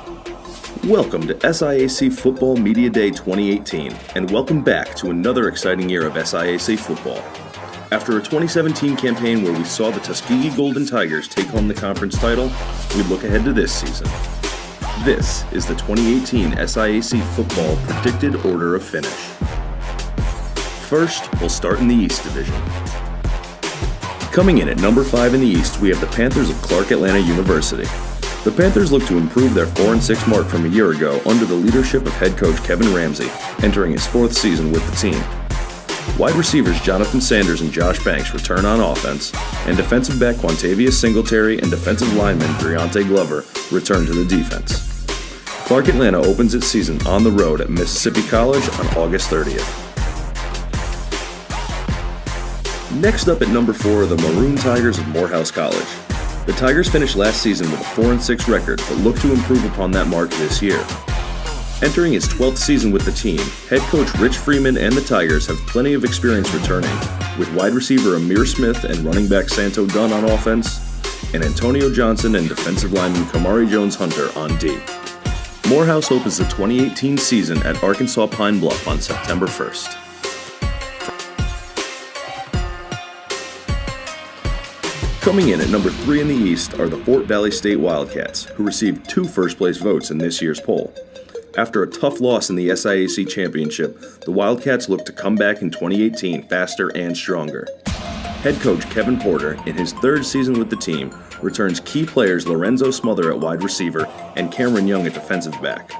Welcome to SIAC Football Media Day 2018, and welcome back to another exciting year of SIAC football. After a 2017 campaign where we saw the Tuskegee Golden Tigers take home the conference title, we look ahead to this season. This is the 2018 SIAC football predicted order of finish. First, we'll start in the East Division. Coming in at number 5 in the East, we have the Panthers of Clark Atlanta University. The Panthers look to improve their 4-6 mark from a year ago under the leadership of head coach Kevin Ramsey, entering his 4th season with the team. Wide receivers Jonathan Sanders and Josh Banks return on offense, and defensive back Quantavius Singletary and defensive lineman Deontay Glover return to the defense. Clark Atlanta opens its season on the road at Mississippi College on August 30th. Next up at number 4 are the Maroon Tigers of Morehouse College. The Tigers finished last season with a 4-6 record, but look to improve upon that mark this year. Entering his 12th season with the team, head coach Rich Freeman and the Tigers have plenty of experience returning, with wide receiver Amir Smith and running back Santo Dunn on offense, and Antonio Johnson and defensive lineman Kamari Jones-Hunter on D. Morehouse opens the 2018 season at Arkansas Pine Bluff on September 1st. Coming in at number 3 in the East are the Fort Valley State Wildcats, who received 2 first-place votes in this year's poll. After a tough loss in the SIAC Championship, the Wildcats look to come back in 2018 faster and stronger. Head coach Kevin Porter, in his 3rd season with the team, returns key players Lorenzo Smother at wide receiver and Cameron Young at defensive back.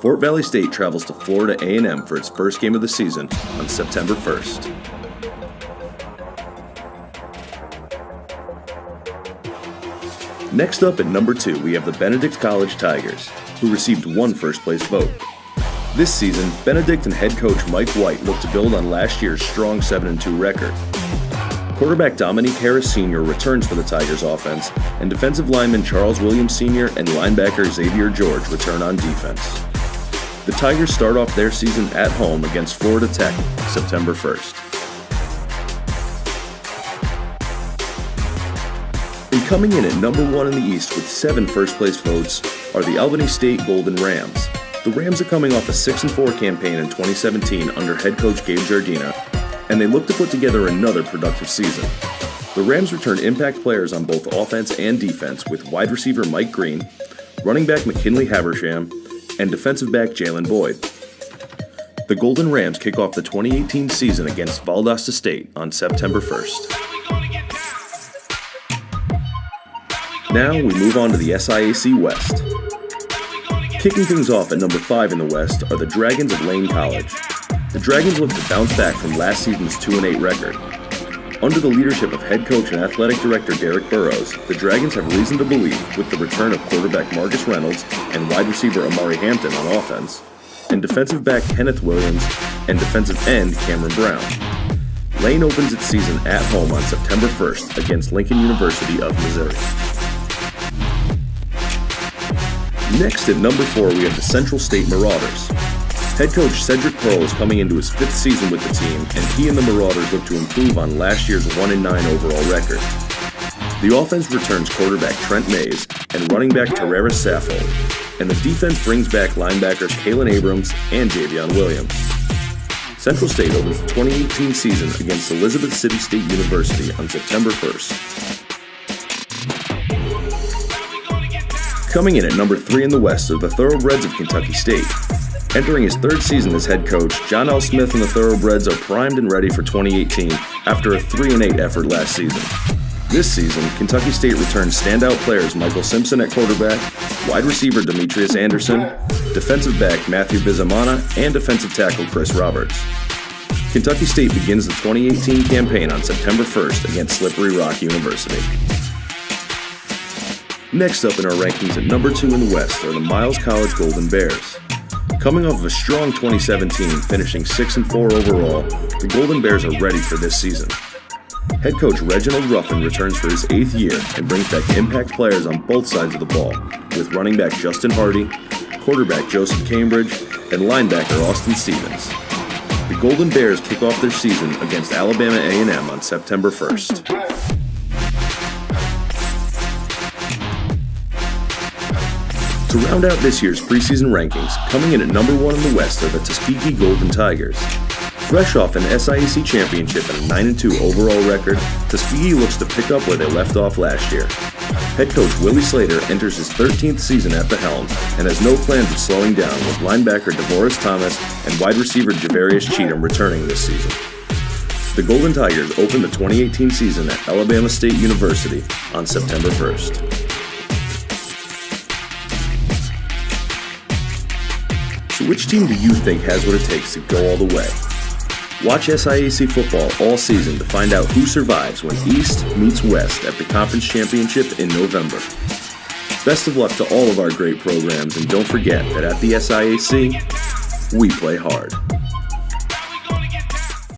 Fort Valley State travels to Florida A&M for its first game of the season on September 1st. Next up at number 2, we have the Benedict College Tigers, who received 1 first-place vote. This season, Benedict and head coach Mike White look to build on last year's strong 7-2 record. Quarterback Dominique Harris Sr. returns for the Tigers offense, and defensive lineman Charles Williams Sr. and linebacker Xavier George return on defense. The Tigers start off their season at home against Florida Tech, September 1st. Coming in at number 1 in the East with 7 first-place votes are the Albany State Golden Rams. The Rams are coming off a 6-4 campaign in 2017 under head coach Gabe Jardina, and they look to put together another productive season. The Rams return impact players on both offense and defense with wide receiver Mike Green, running back McKinley Haversham, and defensive back Jalen Boyd. The Golden Rams kick off the 2018 season against Valdosta State on September 1st. Now we move on to the SIAC West. Kicking things off at number 5 in the West are the Dragons of Lane College. The Dragons look to bounce back from last season's 2-8 record. Under the leadership of head coach and athletic director Derek Burrows, the Dragons have reason to believe, with the return of quarterback Marcus Reynolds and wide receiver Amari Hampton on offense, and defensive back Kenneth Williams and defensive end Cameron Brown. Lane opens its season at home on September 1st against Lincoln University of Missouri. Next at number 4, we have the Central State Marauders. Head coach Cedric Pearl is coming into his 5th season with the team, and he and the Marauders look to improve on last year's 1-9 overall record. The offense returns quarterback Trent Mays and running back Terraris Saffold, and the defense brings back linebackers Kalen Abrams and Javion Williams. Central State opens the 2018 season against Elizabeth City State University on September 1st. Coming in at number 3 in the West are the Thoroughbreds of Kentucky State. Entering his 3rd season as head coach, John L. Smith and the Thoroughbreds are primed and ready for 2018 after a 3-8 effort last season. This season, Kentucky State returns standout players Michael Simpson at quarterback, wide receiver Demetrius Anderson, defensive back Matthew Bizamana, and defensive tackle Chris Roberts. Kentucky State begins the 2018 campaign on September 1st against Slippery Rock University. Next up in our rankings at number 2 in the West are the Miles College Golden Bears. Coming off of a strong 2017, finishing 6-4 overall, the Golden Bears are ready for this season. Head coach Reginald Ruffin returns for his 8th year and brings back impact players on both sides of the ball, with running back Justin Hardy, quarterback Joseph Cambridge, and linebacker Austin Stevens. The Golden Bears kick off their season against Alabama A&M on September 1st. To round out this year's preseason rankings, coming in at number 1 in the West are the Tuskegee Golden Tigers. Fresh off an SIAC championship and a 9-2 overall record, Tuskegee looks to pick up where they left off last year. Head coach Willie Slater enters his 13th season at the helm and has no plans of slowing down, with linebacker DeVoris Thomas and wide receiver Javarius Cheatham returning this season. The Golden Tigers open the 2018 season at Alabama State University on September 1st. So which team do you think has what it takes to go all the way? Watch SIAC football all season to find out who survives when East meets West at the Conference Championship in November. Best of luck to all of our great programs, and don't forget that at the SIAC, we play hard.